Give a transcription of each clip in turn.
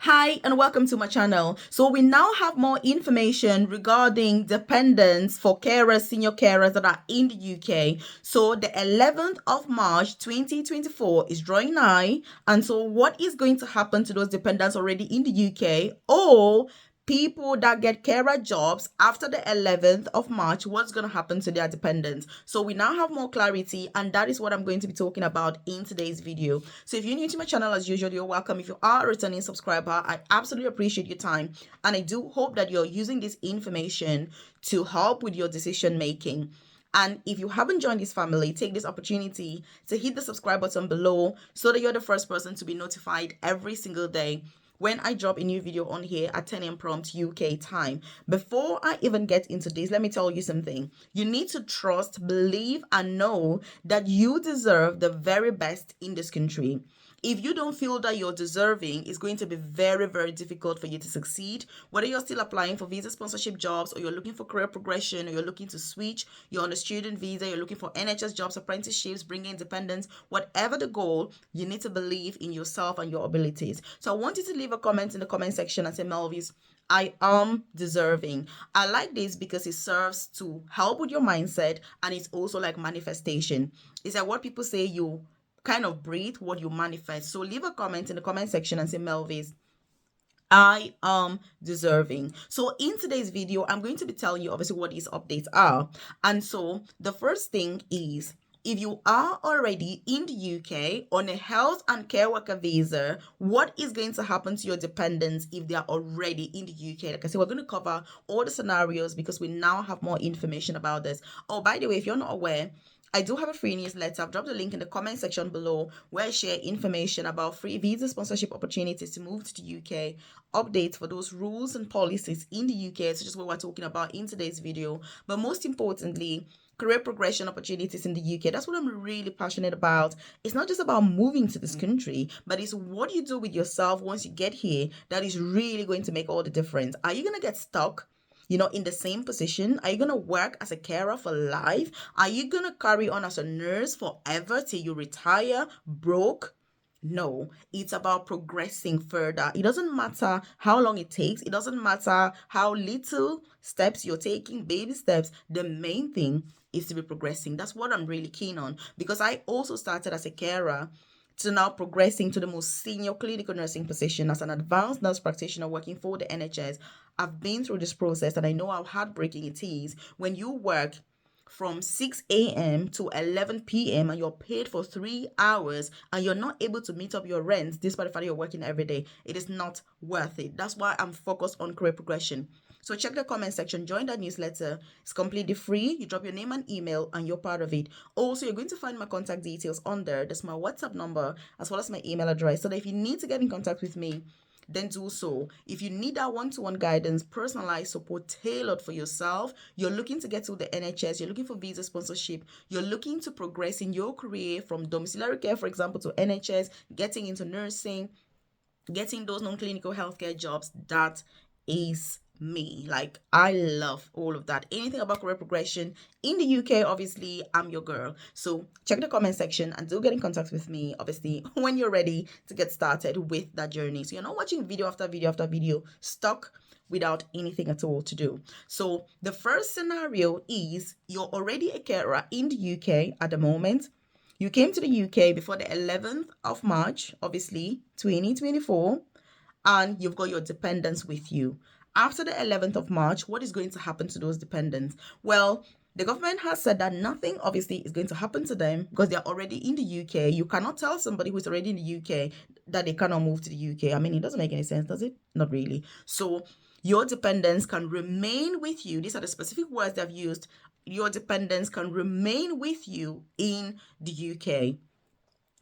Hi and welcome to my channel. So we now have more information regarding dependents for carers, senior carers that are in the UK. So the 11th of March 2024 is drawing nigh. And so what is going to happen to those dependents already in the UK or people that get carer jobs after the 11th of March, what's going to happen to their dependents? So we now have more clarity, and that is what I'm going to be talking about in today's video. So if you're new to my channel, as usual, you're welcome. If you are a returning subscriber, I absolutely appreciate your time, and I do hope that you're using this information to help with your decision making. And if you haven't joined this family, take this opportunity to hit the subscribe button below so that you're the first person to be notified every single day when I drop a new video on here at 10 a.m. prompt UK time. Before I even get into this, let me tell you something. You need to trust, believe, and know that you deserve the very best in this country. If you don't feel that you're deserving, it's going to be very, very difficult for you to succeed. Whether you're still applying for visa sponsorship jobs, or you're looking for career progression, or you're looking to switch, you're on a student visa, you're looking for NHS jobs, apprenticeships, bringing independence, whatever the goal, you need to believe in yourself and your abilities. So I want you to leave a comment in the comment section and say, Melvis, I am deserving. I like this because it serves to help with your mindset, and it's also like manifestation. It's like what people say, you kind of breathe what you manifest. So leave a comment in the comment section and say, Melvis, I am deserving. So in today's video, I'm going to be telling you obviously what these updates are. And so the first thing is, if you are already in the UK on a health and care worker visa, what is going to happen to your dependents if they are already in the UK? Like I said, we're going to cover all the scenarios because we now have more information about this. Oh, by the way, if you're not aware, I do have a free newsletter. I've dropped a link in the comment section below where I share information about free visa sponsorship opportunities to move to the UK, updates for those rules and policies in the UK, such as what we're talking about in today's video. But most importantly, career progression opportunities in the UK. That's what I'm really passionate about. It's not just about moving to this country, but it's what you do with yourself once you get here that is really going to make all the difference. Are you going to get stuck, in the same position? Are you going to work as a carer for life? Are you going to carry on as a nurse forever till you retire broke? No, it's about progressing further. It doesn't matter how long it takes. It doesn't matter how little steps you're taking, baby steps. The main thing is to be progressing. That's what I'm really keen on, because I also started as a carer to now progressing to the most senior clinical nursing position as an advanced nurse practitioner working for the NHS. I've been through this process and I know how heartbreaking it is when you work from 6 a.m. to 11 p.m. and you're paid for 3 hours and you're not able to meet up your rent despite the fact that you're working every day. It is not worth it. That's why I'm focused on career progression. So check the comment section, join that newsletter. It's completely free. You drop your name and email and you're part of it. Also, you're going to find my contact details on there. There's my WhatsApp number as well as my email address. So that if you need to get in contact with me, then do so. If you need that one-to-one guidance, personalized support tailored for yourself, you're looking to get to the NHS, you're looking for visa sponsorship, you're looking to progress in your career from domiciliary care, for example, to NHS, getting into nursing, getting those non-clinical healthcare jobs, that is me. Like, I love all of that. Anything about career progression in the UK, obviously, I'm your girl. So check the comment section and do get in contact with me, obviously, when you're ready to get started with that journey. So you're not watching video after video after video, stuck without anything at all to do. So the first scenario is you're already a carer in the UK at the moment. You came to the UK before the 11th of March, obviously, 2024, and you've got your dependents with you. After the 11th of March, what is going to happen to those dependents? Well, the government has said that nothing obviously is going to happen to them because they're already in the UK. You cannot tell somebody who's already in the UK that they cannot move to the UK. I mean, it doesn't make any sense, does it? Not really. So your dependents can remain with you. These are the specific words they've used. Your dependents can remain with you in the UK.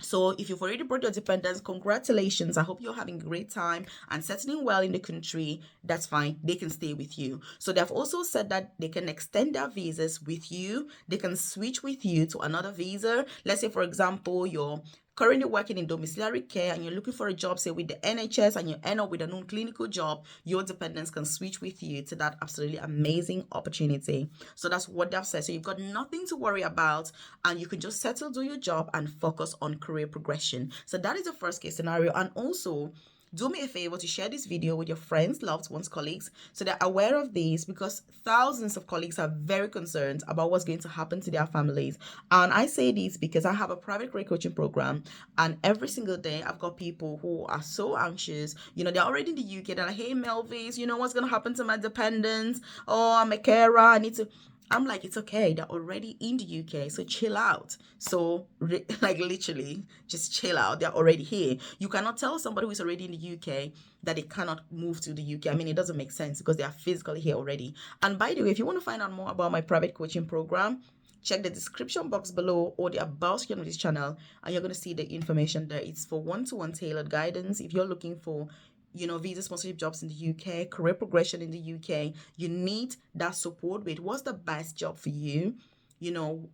So if you've already brought your dependents, congratulations. I hope you're having a great time and settling well in the country. That's fine. They can stay with you. So they've also said that they can extend their visas with you. They can switch with you to another visa. Let's say, for example, you're currently working in domiciliary care and you're looking for a job, say with the NHS, and you end up with a non-clinical job, your dependents can switch with you to that absolutely amazing opportunity. So that's what they've said. So you've got nothing to worry about and you can just settle, do your job and focus on career progression. So that is the first case scenario. And also, do me a favor to share this video with your friends, loved ones, colleagues, so they're aware of this, because thousands of colleagues are very concerned about what's going to happen to their families. And I say this because I have a private career coaching program, and every single day I've got people who are so anxious. They're already in the UK. They're like, hey, Melvis, what's going to happen to my dependents? Oh, I'm a carer. I need to. I'm like, it's okay. They're already in the UK, so chill out. So, like, literally, just chill out. They're already here. You cannot tell somebody who's already in the UK that they cannot move to the UK. I mean, it doesn't make sense because they are physically here already. And by the way, if you want to find out more about my private coaching program, check the description box below or the about section of this channel, and you're going to see the information there. It's for one-to-one tailored guidance. If you're looking for visa sponsorship jobs in the UK, career progression in the UK, you need that support with what's the best job for you,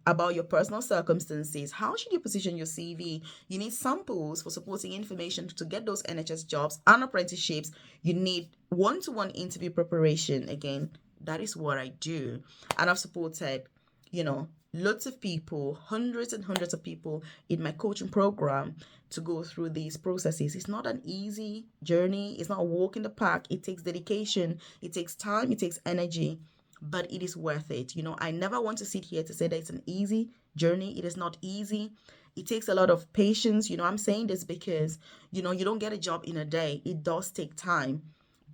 about your personal circumstances. How should you position your CV? You need samples for supporting information to get those NHS jobs and apprenticeships. You need one-to-one interview preparation. Again, that is what I do. And I've supported, lots of people, hundreds and hundreds of people in my coaching program to go through these processes. It's not an easy journey. It's not a walk in the park. It takes dedication. It takes time. It takes energy, but it is worth it. I never want to sit here to say that it's an easy journey. It is not easy. It takes a lot of patience. I'm saying this because, you don't get a job in a day. It does take time,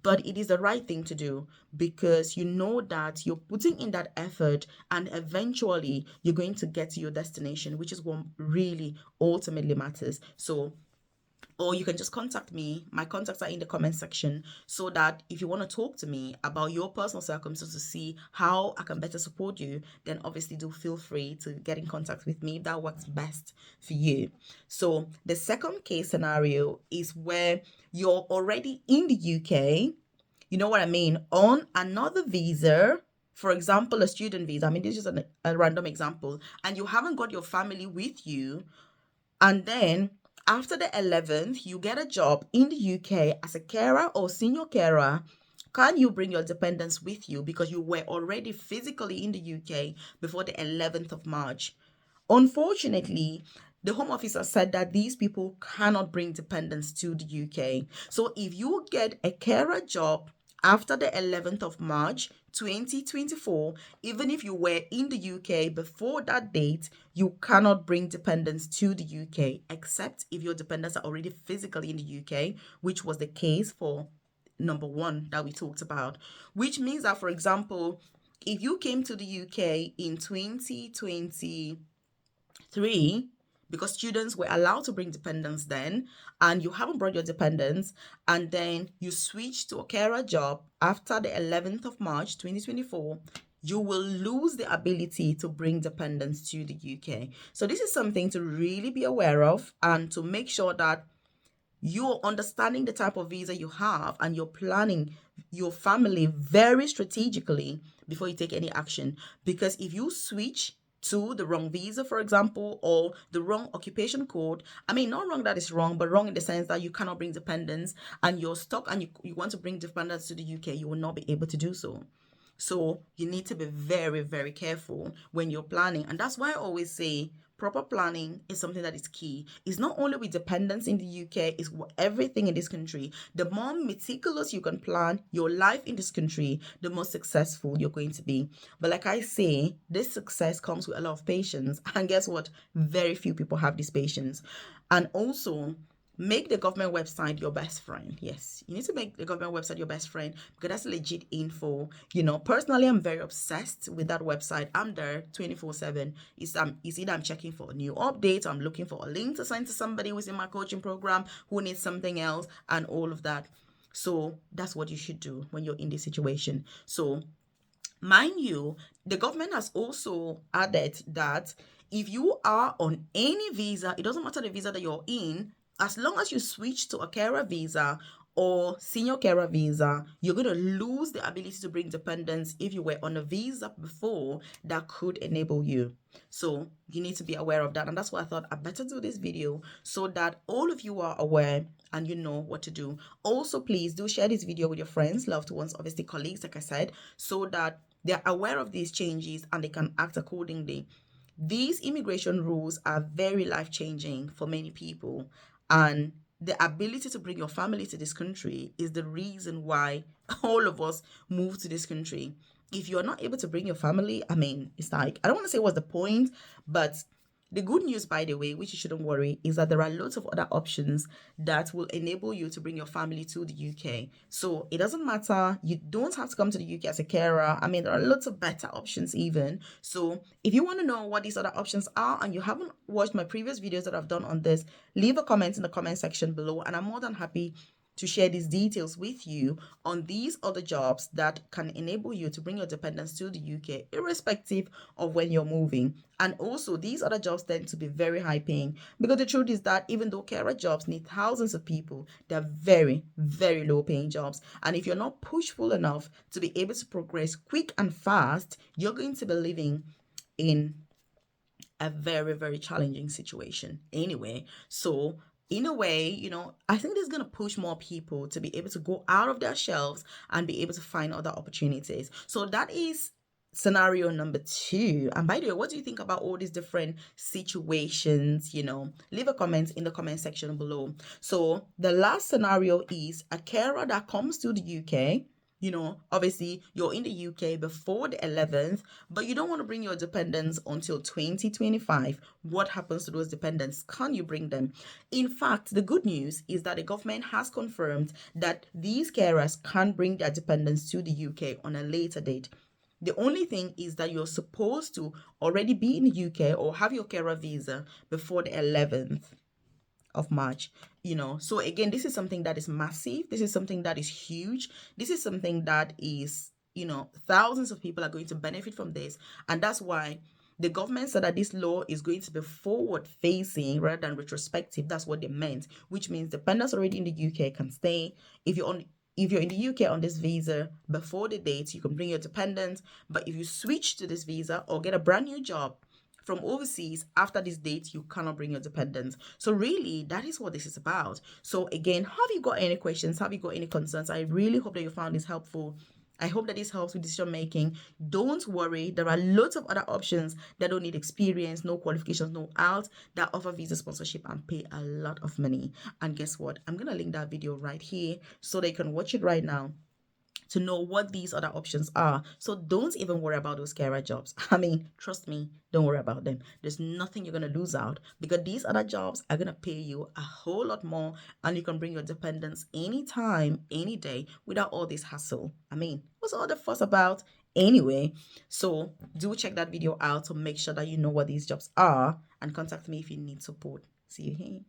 but it is the right thing to do, because you know that you're putting in that effort and eventually you're going to get to your destination, which is what really ultimately matters. So, or you can just contact me. My contacts are in the comment section, so that if you want to talk to me about your personal circumstances to see how I can better support you, then obviously do feel free to get in contact with me. That works best for you. So the second case scenario is where you're already in the UK, you know what I mean, on another visa, for example, a student visa. I mean, this is a random example, and you haven't got your family with you. And then after the 11th, you get a job in the UK as a carer or senior carer. Can you bring your dependents with you because you were already physically in the UK before the 11th of March? Unfortunately, the Home Office has said that these people cannot bring dependents to the UK. So if you get a carer job after the 11th of March 2024, even if you were in the UK before that date, you cannot bring dependents to the UK, except if your dependents are already physically in the UK, which was the case for number one that we talked about. Which means that, for example, if you came to the UK in 2023, because students were allowed to bring dependents then, and you haven't brought your dependents, and then you switch to a carer job after the 11th of March 2024, you will lose the ability to bring dependents to the UK. So this is something to really be aware of, and to make sure that you're understanding the type of visa you have and you're planning your family very strategically before you take any action. Because if you switch to the wrong visa, for example, or the wrong occupation code, I mean, not wrong that is wrong, but wrong in the sense that you cannot bring dependents and you're stuck and you want to bring dependents to the UK, you will not be able to do so. So you need to be very, very careful when you're planning. And that's why I always say proper planning is something that is key. It's not only with dependents in the UK, it's everything in this country. The more meticulous you can plan your life in this country, the more successful you're going to be. But like I say, this success comes with a lot of patience. And guess what? Very few people have this patience. And also, make the government website your best friend. Yes, you need to make the government website your best friend, because that's legit info. Personally, I'm very obsessed with that website. I'm there 24/7. It's either I'm checking for a new update, or I'm looking for a link to send to somebody who's in my coaching program who needs something else, and all of that. So that's what you should do when you're in this situation. So mind you, the government has also added that if you are on any visa, it doesn't matter the visa that you're in, as long as you switch to a carer visa or senior carer visa, you're going to lose the ability to bring dependents if you were on a visa before that could enable you. So you need to be aware of that. And that's why I thought I better do this video so that all of you are aware and you know what to do. Also, please do share this video with your friends, loved ones, obviously colleagues, like I said, so that they're aware of these changes and they can act accordingly. These immigration rules are very life-changing for many people, and the ability to bring your family to this country is the reason why all of us move to this country. If you're not able to bring your family, I mean, it's like, I don't want to say what's the point, but the good news, by the way, which you shouldn't worry, is that there are lots of other options that will enable you to bring your family to the UK. So it doesn't matter. You don't have to come to the UK as a carer. I mean, there are lots of better options even. So if you want to know what these other options are and you haven't watched my previous videos that I've done on this, leave a comment in the comment section below, and I'm more than happy to share these details with you on these other jobs that can enable you to bring your dependents to the UK, irrespective of when you're moving. And also, these other jobs tend to be very high paying, because the truth is that even though carer jobs need thousands of people, they're very, very low paying jobs. And if you're not pushful enough to be able to progress quick and fast, you're going to be living in a very, very challenging situation anyway. So in a way, I think this is going to push more people to be able to go out of their shelves and be able to find other opportunities. So that is scenario number 2. And by the way, what do you think about all these different situations? Leave a comment in the comment section below. So the last scenario is a carer that comes to the UK. Obviously you're in the UK before the 11th, but you don't want to bring your dependents until 2025. What happens to those dependents? Can you bring them? In fact, the good news is that the government has confirmed that these carers can bring their dependents to the UK on a later date. The only thing is that you're supposed to already be in the UK or have your carer visa before the 11th of March. So again, this is something that is massive. This is something that is huge. This is something that is, thousands of people are going to benefit from this. And that's why the government said that this law is going to be forward facing rather than retrospective. That's what they meant, which means dependents already in the UK can stay. If you're in the UK on this visa before the date, you can bring your dependents. But if you switch to this visa or get a brand new job from overseas after this date, you cannot bring your dependents. So really, that is what this is about. So again, have you got any questions? Have you got any concerns? I really hope that you found this helpful. I hope that this helps with decision making. Don't worry, there are lots of other options that don't need experience, no qualifications, no out, that offer visa sponsorship and pay a lot of money. And guess what? I'm gonna link that video right here so that you can watch it right now to know what these other options are. So don't even worry about those carer jobs. I mean, trust me, don't worry about them. There's nothing you're going to lose out, because these other jobs are going to pay you a whole lot more, and you can bring your dependents anytime, any day without all this hassle. I mean, what's all the fuss about anyway? So do check that video out to make sure that you know what these jobs are, and contact me if you need support. See you here.